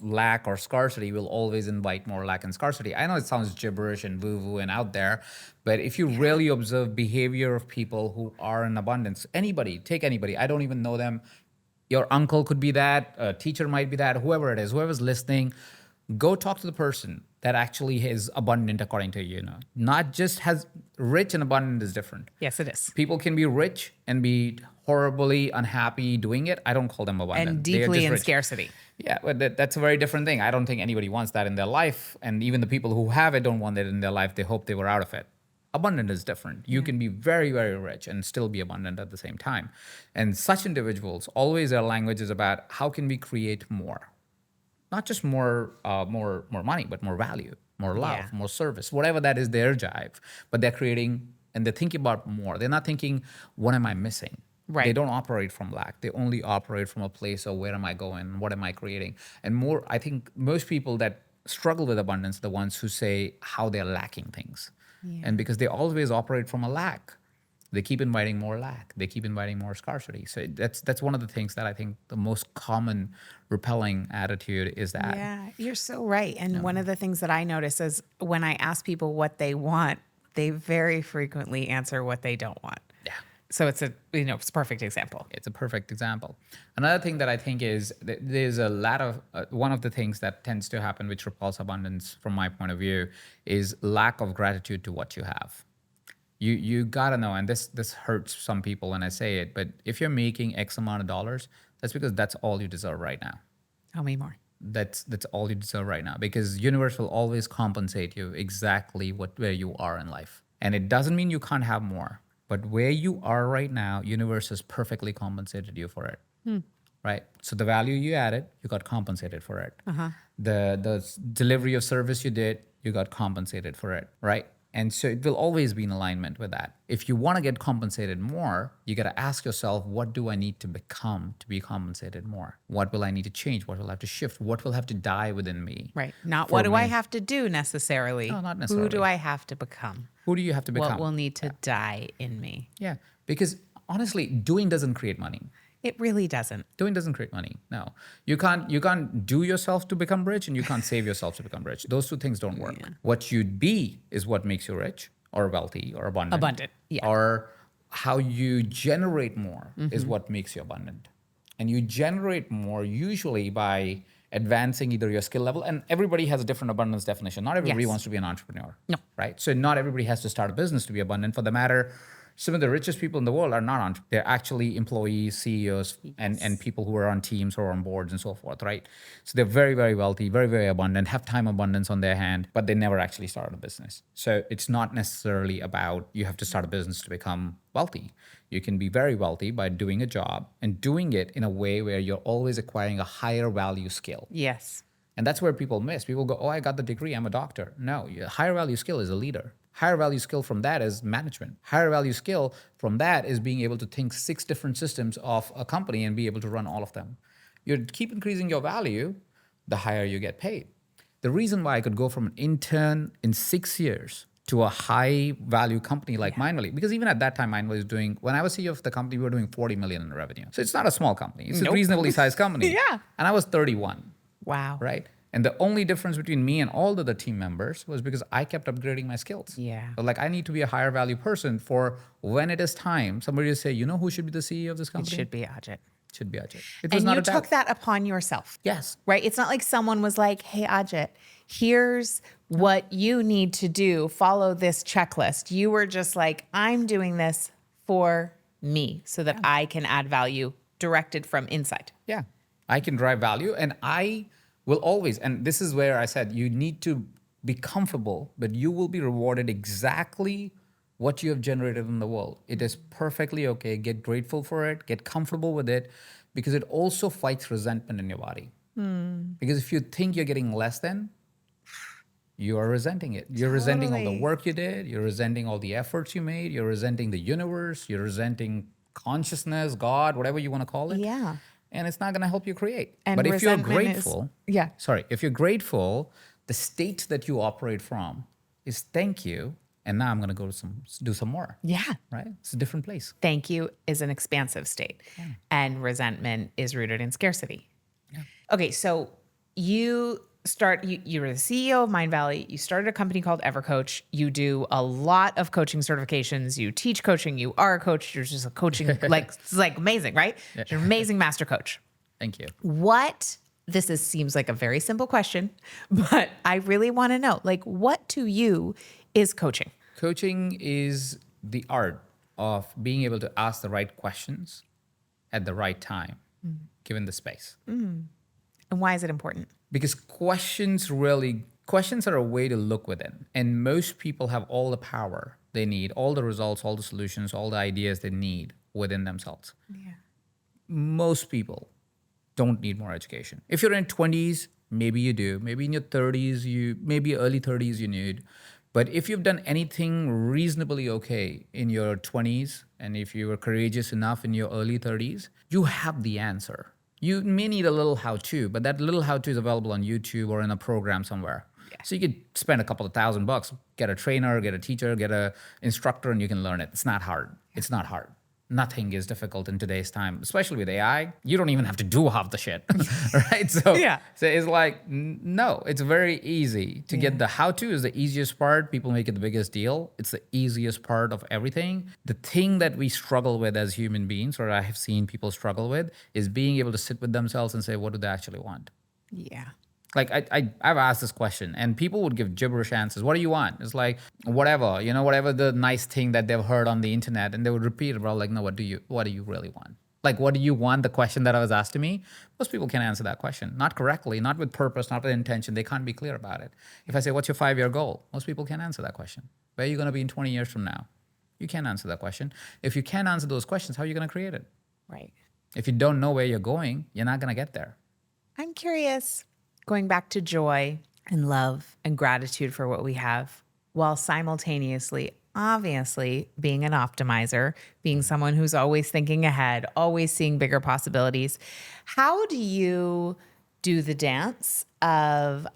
lack or scarcity will always invite more lack and scarcity. I know it sounds gibberish and woo-woo and out there, but if you really observe behavior of people who are in abundance, take anybody, I don't even know them. Your uncle could be that, a teacher might be that, whoever it is, whoever's listening, go talk to the person that actually is abundant according to you. Not just has rich and abundant is different. Yes, it is. People can be rich and be horribly unhappy doing it. I don't call them abundant. And They are deeply just in rich. scarcity. Yeah, but that's a very different thing. I don't think anybody wants that in their life. And even the people who have it don't want it in their life. They hope they were out of it. Abundant is different. You can be very, very rich and still be abundant at the same time. And such individuals, always their language is about how can we create more? Not just more money, but more value, more love, Yeah. more service, whatever that is their jive. But they're creating and they're thinking about more. They're not thinking, what am I missing? Right. They don't operate from lack. They only operate from a place of where am I going? What am I creating? And I think most people that struggle with abundance are the ones who say how they're lacking things. And because they always operate from a lack, they keep inviting more lack. They keep inviting more scarcity. So that's one of the things that I think the most common repelling attitude is that. Yeah, you're so right. And one of the things that I notice is when I ask people what they want, they very frequently answer what they don't want. Yeah. So it's it's a perfect example. It's a perfect example. Another thing that I think is there's a lot of one of the things that tends to happen, which repulse abundance from my point of view, is lack of gratitude to what you have. You gotta know, and this hurts some people when I say it, but if you're making X amount of dollars, that's because that's all you deserve right now. Tell me more. That's all you deserve right now, because universe will always compensate you exactly where you are in life. And it doesn't mean you can't have more, but where you are right now, universe has perfectly compensated you for it. Right? So the value you added, you got compensated for it. The delivery of service you did, you got compensated for it, right? And so it will always be in alignment with that. If you want to get compensated more, you got to ask yourself, what do I need to become to be compensated more? What will I need to change? What will I have to shift? What will have to die within me? Right. Not for what do I me? have to do necessarily. No, not Who necessarily. do I have to become? Who do you have to become? What will need to die in me? Yeah, because honestly, doing doesn't create money. It really doesn't. Doing doesn't create money. No, you can't do yourself to become rich, and you can't save yourself to become rich. Those two things don't work. What you'd be is what makes you rich or wealthy or abundant. Abundant, yeah. Or how you generate more is what makes you abundant. And you generate more usually by advancing either your skill level, and everybody has a different abundance definition. Not everybody Yes. wants to be an entrepreneur. No. Right? So not everybody has to start a business to be abundant. For the matter, some of the richest people in the world are not entrepreneurs. They're actually employees, CEOs, and people who are on teams or on boards and so forth, right? So they're very, very wealthy, very, very abundant, have time abundance on their hand, but they never actually started a business. So it's not necessarily about you have to start a business to become wealthy. You can be very wealthy by doing a job and doing it in a way where you're always acquiring a higher value skill. Yes. And that's where people miss. People go, oh, I got the degree, I'm a doctor. No, your higher value skill is a leader. Higher value skill from that is management. Higher value skill from that is being able to think 6 different systems of a company and be able to run all of them. You keep increasing your value, the higher you get paid. The reason why I could go from an intern in 6 years to a high value company like Mindvalley, because even at that time, Mindvalley was doing, when I was CEO of the company, we were doing 40 million in revenue. So it's not a small company. It's a reasonably sized company. Yeah. And I was 31. Wow. Right? And the only difference between me and all the other team members was because I kept upgrading my skills. Yeah. So like I need to be a higher value person for when it is time, somebody will say, you know who should be the CEO of this It company? should be Ajit. Should be Ajit. It was And not you a doubt. took that upon yourself. Yes. Right? It's not like someone was like, hey, Ajit, here's what you need to do. Follow this checklist. You were just like, I'm doing this for me so that I can add value directed from inside. Yeah. I can drive value, and I will always, and this is where I said you need to be comfortable, but you will be rewarded exactly what you have generated in the world. It is perfectly okay. Get grateful for it, get comfortable with it, because it also fights resentment in your body. Because if you think you're getting less than, you are resenting it. You're resenting all the Totally. work you did. You're resenting all the efforts you made. You're resenting the universe. You're resenting consciousness, God, whatever you want to call it. Yeah. and it's not going to help you create. And But if you're resentment is- grateful, yeah. if you're grateful, the state that you operate from is thank you, and now I'm going to go do some more. Yeah. Right? It's a different place. Thank you is an expansive state, and resentment is rooted in scarcity. Okay, so you were the CEO of Mindvalley. You started a company called EverCoach. You do a lot of coaching certifications. You teach coaching. You are a coach. You're just a coaching, it's like amazing, right? You're an amazing master coach. Thank you. Seems like a very simple question, but I really want to know, like, what to you is coaching? Coaching is the art of being able to ask the right questions at the right time, given the space. And why is it important? Because questions are a way to look within. And most people have all the power they need, all the results, all the solutions, all the ideas they need within themselves. Yeah. Most people don't need more education. If you're in 20s, maybe you do. Maybe in your 30s, maybe early 30s you need. But if you've done anything reasonably okay in your 20s, and if you were courageous enough in your early 30s, you have the answer. You may need a little how-to, but that little how-to is available on YouTube or in a program somewhere. Yeah. So you could spend a couple of $1,000, get a trainer, get a teacher, get an instructor, and you can learn it. It's not hard. Yeah. It's not hard. Nothing is difficult in today's time, especially with AI. You don't even have to do half the shit, right? So it's like, no, it's very easy to get the how-to is the easiest part. People make it the biggest deal. It's the easiest part of everything. The thing that we struggle with as human beings, or I have seen people struggle with, is being able to sit with themselves and say, what do they actually want? Yeah. Like I've asked this question and people would give gibberish answers. What do you want? It's like, whatever, whatever the nice thing that they've heard on the internet, and they would repeat it, bro. Like, no, what do you really want? Like, what do you want? The question that I was asked to me, most people can't answer that question. Not correctly, not with purpose, not with intention. They can't be clear about it. If I say, what's your 5-year goal? Most people can't answer that question. Where are you going to be in 20 years from now? You can't answer that question. If you can't answer those questions, how are you going to create it? Right. If you don't know where you're going, you're not going to get there. I'm curious, going back to joy and love and gratitude for what we have, while simultaneously, obviously, being an optimizer, being someone who's always thinking ahead, always seeing bigger possibilities. How do you do the dance of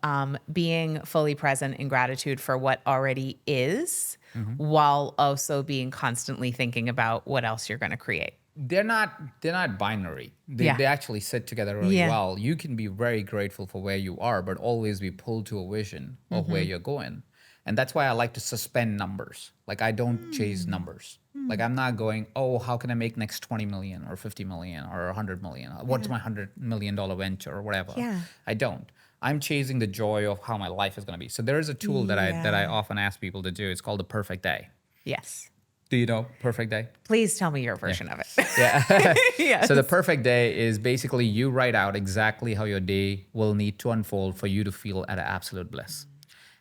being fully present in gratitude for what already is, while also being constantly thinking about what else you're going to create? They're not binary. They actually sit together really well. You can be very grateful for where you are, but always be pulled to a vision of where you're going. And that's why I like to suspend numbers. Like, I don't chase numbers. Like, I'm not going, oh, how can I make next 20 million or 50 million or 100 million? What's my $100 million venture or whatever? Yeah. I don't. I'm chasing the joy of how my life is going to be. So there is a tool that I often ask people to do. It's called the perfect day. Yes. Do you know perfect day? Please tell me your version of it. Yeah. Yes. So the perfect day is basically you write out exactly how your day will need to unfold for you to feel at absolute bliss.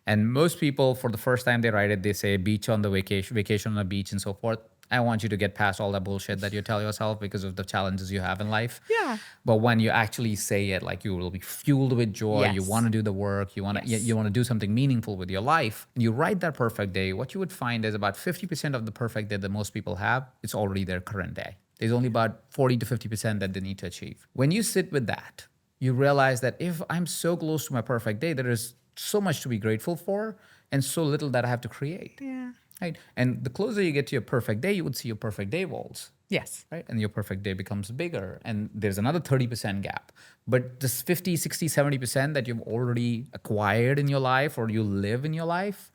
And most people, for the first time they write it, they say beach on the vacation on the beach and so forth. I want you to get past all that bullshit that you tell yourself because of the challenges you have in life. Yeah. But when you actually say it, like, you will be fueled with joy. Yes. You want to do the work. You want to do something meaningful with your life. And you write that perfect day. What you would find is about 50% of the perfect day that most people have, it's already their current day. There's only about 40 to 50% that they need to achieve. When you sit with that, you realize that if I'm so close to my perfect day, there is so much to be grateful for and so little that I have to create. Yeah. Right? And the closer you get to your perfect day, you would see your perfect day walls. Yes. Right? And your perfect day becomes bigger. And there's another 30% gap. But this 50, 60, 70% that you've already acquired in your life or you live in your life,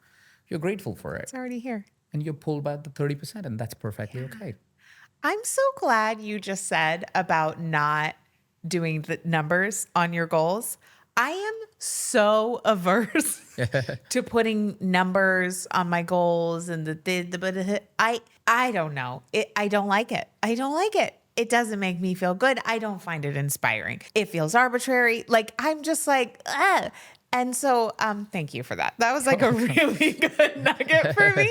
you're grateful for it. It's already here. And you're pulled by the 30%, and that's perfectly okay. I'm so glad you just said about not doing the numbers on your goals. I am so averse to putting numbers on my goals and I don't know. I don't like it. I don't like it. It doesn't make me feel good. I don't find it inspiring. It feels arbitrary. Like, I'm just like, ah. And so thank you for that. That was like a really good nugget for me.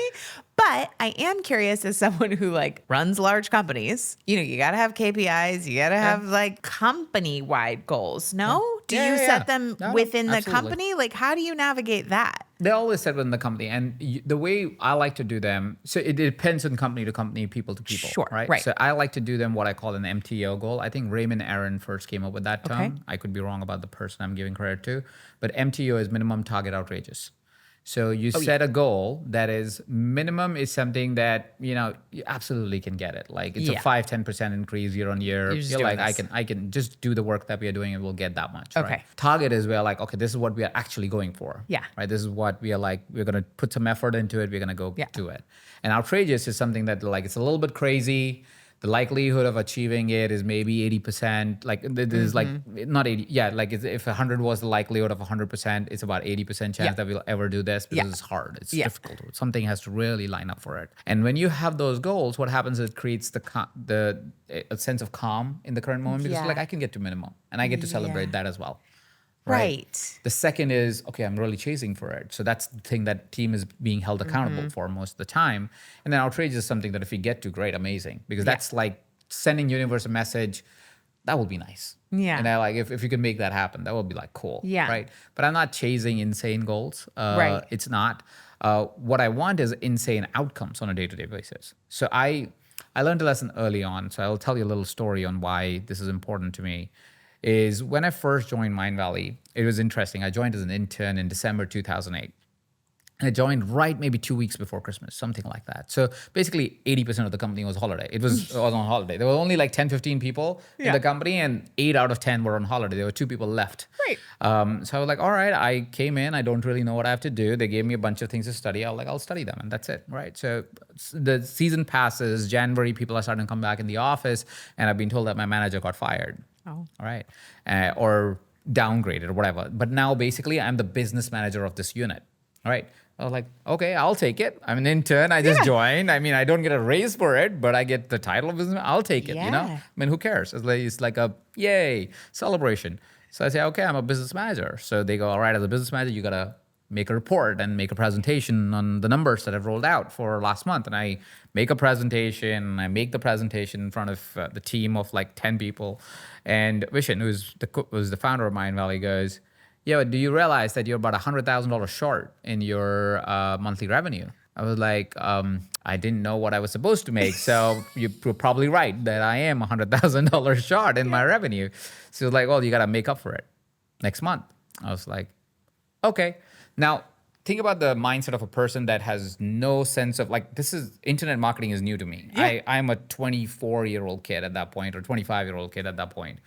But I am curious, as someone who like runs large companies, you got to have KPIs. You got to have like company-wide goals. No? Do Yeah, you yeah, set yeah. them No, within the absolutely. company? Like, how do you navigate that? They always said within the company, and the way I like to do them, so it depends on company to company, people to people, Sure, right? right. So I like to do them what I call an MTO goal. I think Raymond Aaron first came up with that term. Okay. I could be wrong about the person I'm giving credit to, but MTO is minimum target outrageous. So you set a goal that is minimum is something that, you absolutely can get it. Like it's a Yeah. 5-10% increase year on year. You're just You're doing like, this. I can just do the work that we are doing and we'll get that much. Okay. Right? Target is where like, okay, this is what we are actually going for. Yeah. Right. This is what we are like, we're going to put some effort into it. We're going to go Yeah. do it. And outrageous is something that like, it's a little bit crazy. The likelihood of achieving it is maybe 80%. Like there's like not 80. Yeah. Like if 100 was the likelihood of 100%, it's about 80% chance Yeah. that we'll ever do this because Yeah. it's hard. It's Yeah. difficult. Something has to really line up for it. And when you have those goals, what happens is it creates a sense of calm in the current moment because Yeah. like I can get to minimum and I get to celebrate Yeah. that as well. Right. The second is, okay, I'm really chasing for it. So that's the thing that team is being held accountable for most of the time. And then outrageous is something that if you get to, great, amazing. Because that's like sending universe a message, that will be nice. Yeah. And I like, if you can make that happen, that would be like cool. Yeah. Right. But I'm not chasing insane goals. Right. It's not. What I want is insane outcomes on a day-to-day basis. So I learned a lesson early on. So I'll tell you a little story on why this is important to me. Is when I first joined Mindvalley, it was interesting. I joined as an intern in December 2008. And I joined right maybe 2 weeks before Christmas, something like that. So basically 80% of the company was holiday. It was on holiday. There were only like 10, 15 people in the company and 8 out of 10 were on holiday. There were 2 people left. Right. So I was like, all right, I came in. I don't really know what I have to do. They gave me a bunch of things to study. I was like, I'll study them and that's it, right? So the season passes. January, people are starting to come back in the office and I've been told that my manager got fired. Oh. All right. Or downgraded or whatever. But now basically I'm the business manager of this unit. All right. I was like, okay, I'll take it. I'm an intern. I just joined. I mean, I don't get a raise for it, but I get the title of business. I'll take it, Yeah. I mean, who cares? It's like a yay celebration. So I say, okay, I'm a business manager. So they go, all right, as a business manager, you got to make a report and make a presentation on the numbers that I've rolled out for last month. And I make a presentation. I make the presentation in front of the team of like 10 people. And Vishen, who's the founder of Mindvalley, goes, yeah, but do you realize that you're about $100,000 short in your monthly revenue? I was like, I didn't know what I was supposed to make. So you're probably right that I am $100,000 short in my revenue. So like, well, you got to make up for it next month. I was like, okay. Now, think about the mindset of a person that has no sense of like, internet marketing is new to me. Yeah. I'm a 24-year-old kid at that point or 25-year-old kid at that point.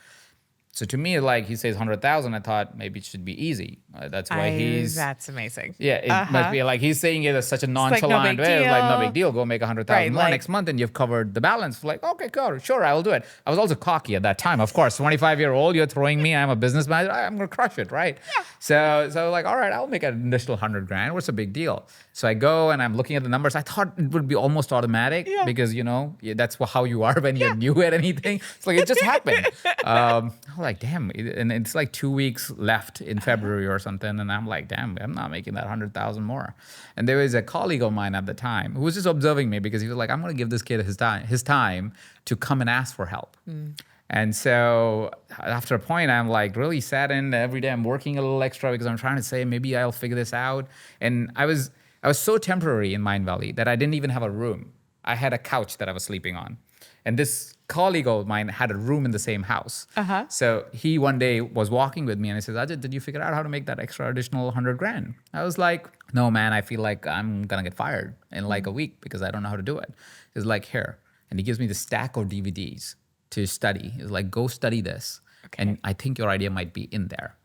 So to me, like he says 100,000, I thought maybe it should be easy. That's why That's amazing. Yeah, it must be like he's saying it as such a like, no nonchalant big way. It's like no deal. big deal. Go make 100,000 Right, more like- next month, and you've covered the balance. Like okay, cool, sure, I will do it. I was also cocky at that time, of course. 25-year-old, you're throwing me. I'm a business manager. I'm gonna crush it, right? Yeah. So like, all right, I'll make an additional 100,000. What's the big deal? So I go and I'm looking at the numbers. I thought it would be almost automatic because that's how you are when you're new at anything. It's like it just happened. I'm like, damn, and it's like 2 weeks left in February or something, and I'm like, damn, I'm not making that 100,000 more. And there was a colleague of mine at the time who was just observing me because he was like, I'm going to give this kid his time to come and ask for help. And so after a point, I'm like really saddened. Every day I'm working a little extra because I'm trying to say maybe I'll figure this out. And I was so temporary in Mindvalley that I didn't even have a room. I had a couch that I was sleeping on. And this colleague of mine had a room in the same house. So he one day was walking with me and he says, Ajit, did you figure out how to make that extra additional 100,000? I was like, no, man, I feel like I'm going to get fired in like a week because I don't know how to do it. He's like, here. And he gives me the stack of DVDs to study. He's like, go study this. Okay. And I think your idea might be in there.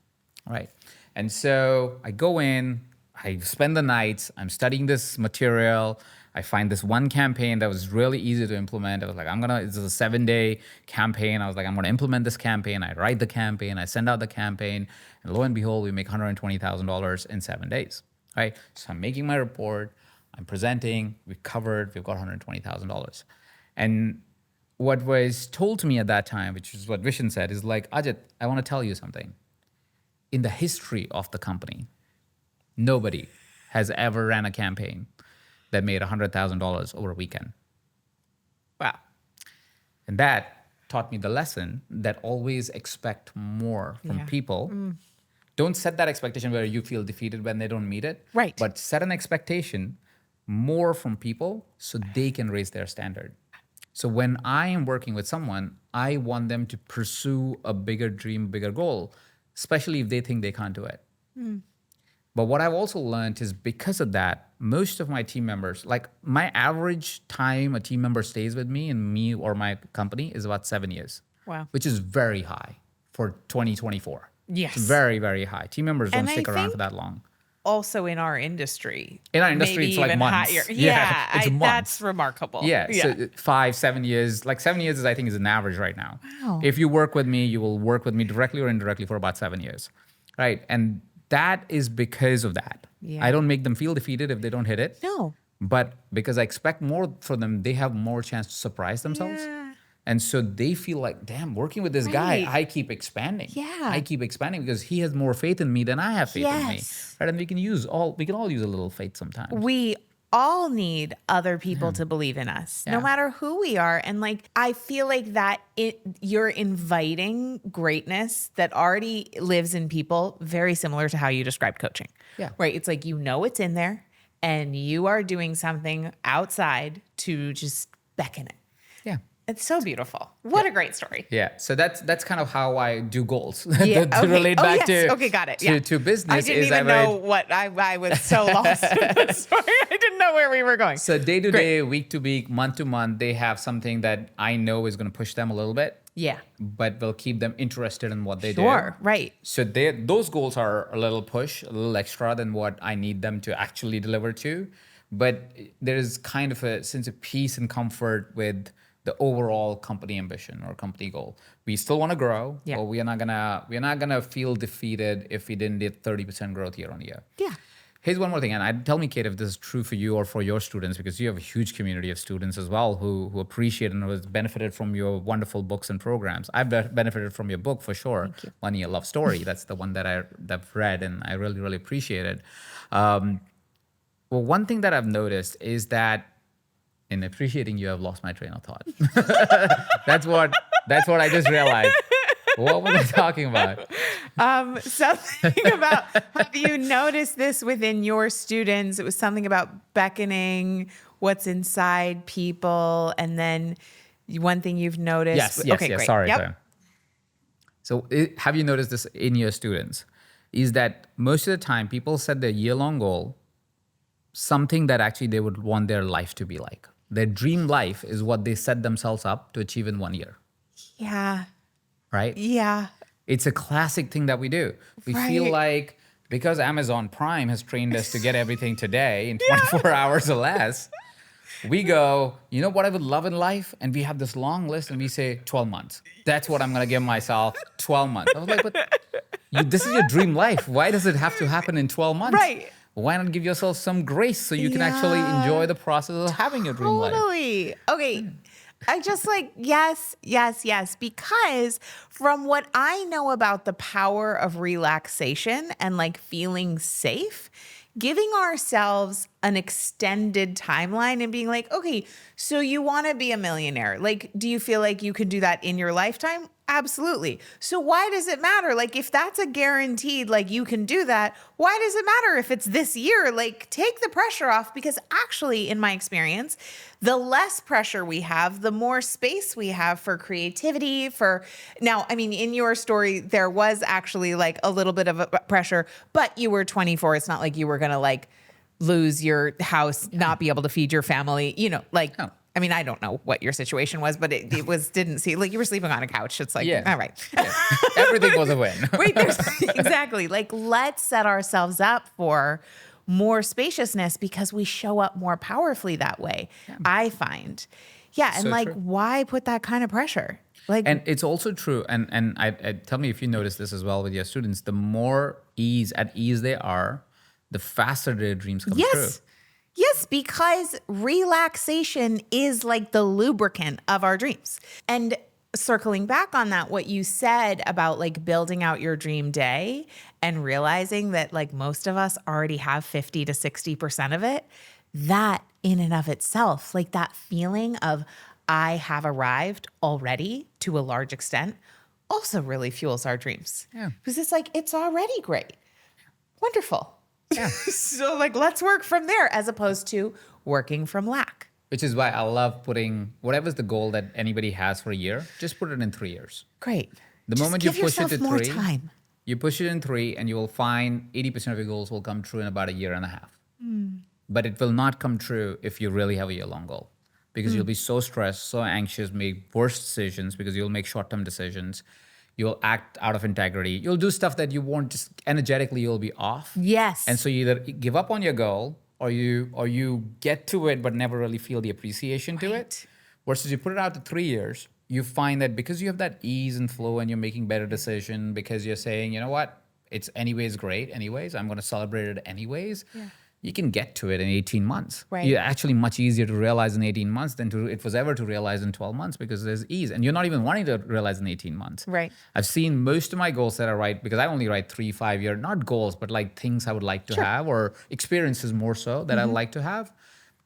All right. And so I go in, I spend the nights, I'm studying this material. I find this one campaign that was really easy to implement. I was like, this is a 7-day campaign. I was like, I'm going to implement this campaign. I write the campaign. I send out the campaign. And lo and behold, we make $120,000 in 7 days, right? So I'm making my report. I'm presenting. We've got $120,000. And what was told to me at that time, which is what Vishen said, is like, Ajit, I want to tell you something. In the history of the company, nobody has ever ran a campaign that made $100,000 over a weekend. Wow. And that taught me the lesson that always expect more from Yeah. people. Don't set that expectation where you feel defeated when they don't meet it. Right. But set an expectation more from people so they can raise their standard. So when I am working with someone, I want them to pursue a bigger dream, bigger goal, especially if they think they can't do it. But what I've also learned is because of that, most of my team members, like my average time a team member stays with me and me or my company is about 7 years. Wow. Which is very high for 2024. Yes. It's very, very high. Team members don't And I stick around think for that long. Also in our industry. In our industry, maybe it's like even months. higher. Yeah, it's months. That's remarkable. Yeah, so 5, 7 years, like 7 years is I think is an average right now. Wow. If you work with me, you will work with me directly or indirectly for about 7 years, right? And that is because of that. Yeah. I don't make them feel defeated if they don't hit it. No. But because I expect more from them, they have more chance to surprise themselves. Yeah. And so they feel like, damn, working with this guy, Right. I keep expanding. Yeah. I keep expanding because he has more faith in me than I have faith in me. Yes. Right? And we can all use a little faith sometimes. We all need other people to believe in us, no Yeah. matter who we are. And like, I feel like that you're inviting greatness that already lives in people, very similar to how you described coaching. Yeah. Right. It's like, it's in there and you are doing something outside to just beckon it. Yeah. It's so beautiful. What a great story. Yeah, so that's kind of how I do goals. Yeah, to relate oh, back yes. to Okay, got it. to, Yeah. to business. I didn't is even know what I was so lost in that story. I didn't know where we were going. So day to day, week to week, month to month, they have something that I know is going to push them a little bit, Yeah. but will keep them interested in what they do. Sure. Right. So those goals are a little push, a little extra than what I need them to actually deliver to. But there is kind of a sense of peace and comfort with the overall company ambition or company goal. We still want to grow, Yeah. but we're not gonna feel defeated if we didn't get 30% growth year on year. Yeah. Here's one more thing, and tell me, Kate, if this is true for you or for your students, because you have a huge community of students as well who appreciate and who has benefited from your wonderful books and programs. I've benefited from your book for sure. Money, a Love Story. That's the one that I've read, and I really, really appreciate it. Well, one thing that I've noticed is that in appreciating you, I've lost my train of thought. That's what I just realized. What was I talking about? Something about, have you noticed this within your students? It was something about beckoning what's inside people. And then one thing you've noticed. Yes. Great. Sorry. Yep. So have you noticed this in your students? Is that most of the time people set their year-long goal, something that actually they would want their life to be like. Their dream life is what they set themselves up to achieve in 1 year. Yeah. Right? Yeah. It's a classic thing that we do. We feel Right. like because Amazon Prime has trained us to get everything today in 24 hours or less, we go, you know what I would love in life? And we have this long list and we say 12 months. That's what I'm going to give myself, 12 months. I was like, but this is your dream life. Why does it have to happen in 12 months? Right. Why not give yourself some grace so you can actually enjoy the process of having your dream life? Totally. Okay. I just yes. Because from what I know about the power of relaxation and like feeling safe, giving ourselves an extended timeline and being like, okay, so you want to be a millionaire. Like, do you feel like you can do that in your lifetime? Absolutely. So why does it matter? Like, if that's a guaranteed, like you can do that, why does it matter if it's this year? Like, take the pressure off, because actually, in my experience, the less pressure we have, the more space we have for creativity, now, I mean, in your story, there was actually like a little bit of a pressure, but you were 24. It's not like you were going to like lose your house, not be able to feed your family, Oh. I mean, I don't know what your situation was, but it didn't seem like you were sleeping on a couch. It's like, Yeah. all right. Yeah. Everything was a win. Wait, exactly. Like, let's set ourselves up for more spaciousness because we show up more powerfully that way, I find. Yeah. And So like, true. why put that kind of pressure? Like, And it's also true, and I tell me if you notice this as well with your students, the more at ease they are, the faster their dreams come true. Yes, because relaxation is like the lubricant of our dreams. And circling back on that, what you said about like building out your dream day and realizing that like most of us already have 50 to 60% of it, that in and of itself, like that feeling of I have arrived already to a large extent, also really fuels our dreams. Yeah. Because it's like, it's already great. Wonderful. Yeah. So like, let's work from there as opposed to working from lack. Which is why I love putting whatever's the goal that anybody has for a year, just put it in 3 years. Great. The Just moment you give push it yourself to more 3, time. you push it in 3 and you will find 80% of your goals will come true in about a year and a half. But it will not come true if you really have a year-long goal, because you'll be so stressed, so anxious, make worse decisions because you'll make short-term decisions. You'll act out of integrity. You'll do stuff that you won't, just energetically you'll be off. Yes. And so you either give up on your goal or you get to it but never really feel the appreciation to it. Versus you put it out to 3 years, you find that because you have that ease and flow and you're making better decision because you're saying, you know what, it's anyways great anyways, I'm going to celebrate it anyways. Yeah. You can get to it in 18 months. Right. You're actually much easier to realize in 18 months than it was ever to realize in 12 months because there's ease. And you're not even wanting to realize in 18 months. Right. I've seen most of my goals that I write, because I only write 3-5 year, not goals, but like things I would like to have or experiences more so that I like to have.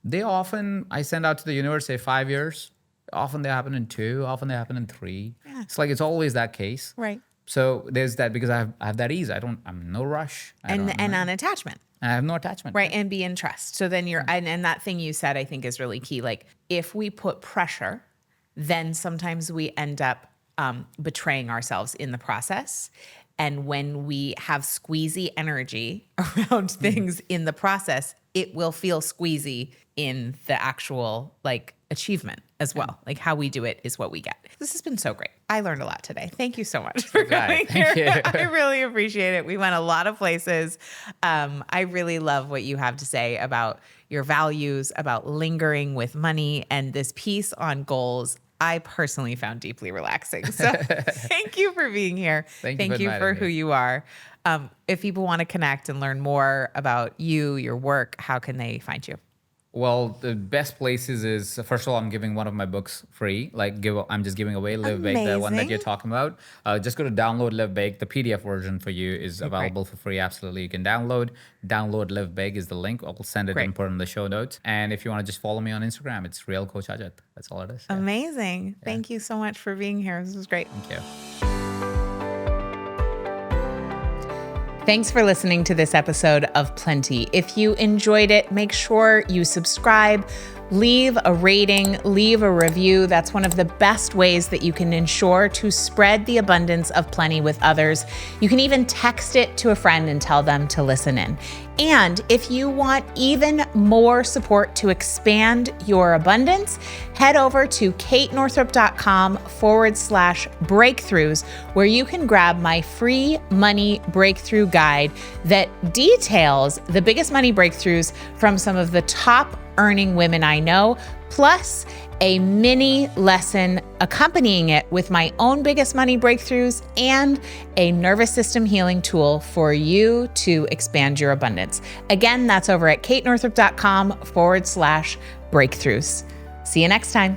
They often, I send out to the universe, say 5 years. Often they happen in 2, often they happen in 3. Yeah. It's like, it's always that case. Right. So there's that, because I have that ease. I'm in no rush. And unattachment. I have no attachment. Right. And be in trust. So then and that thing you said, I think is really key. Like if we put pressure, then sometimes we end up betraying ourselves in the process. And when we have squeezy energy around things in the process, it will feel squeezy in the actual like achievement as well. Like how we do it is what we get. This has been so great. I learned a lot today. Thank you so much for coming here. Thank you. I really appreciate it. We went a lot of places. I really love what you have to say about your values, about lingering with money, and this piece on goals. I personally found deeply relaxing. So thank you for being here. Thank you for me. who you are. If people want to connect and learn more about you, your work, how can they find you? Well, the best places is, first of all, I'm giving one of my books free. I'm just giving away Live Big, the one that Amazing. you're talking about. Just go to download Live Big. The PDF version for you is available for free. Absolutely, you can download Live Big is the link. I'll send it Great. and put it in the show notes. And if you want to just follow me on Instagram, it's Real Coach Ajit. That's all it is. Yeah. Amazing. Thank you so much for being here. This was great. Thank you. Thanks for listening to this episode of Plenty. If you enjoyed it, make sure you subscribe, leave a rating, leave a review. That's one of the best ways that you can ensure to spread the abundance of plenty with others. You can even text it to a friend and tell them to listen in. And if you want even more support to expand your abundance, head over to katenorthrup.com/breakthroughs, where you can grab my free money breakthrough guide that details the biggest money breakthroughs from some of the top earning women I know, plus a mini lesson accompanying it with my own biggest money breakthroughs and a nervous system healing tool for you to expand your abundance. Again, that's over at katenorthrup.com/breakthroughs. See you next time.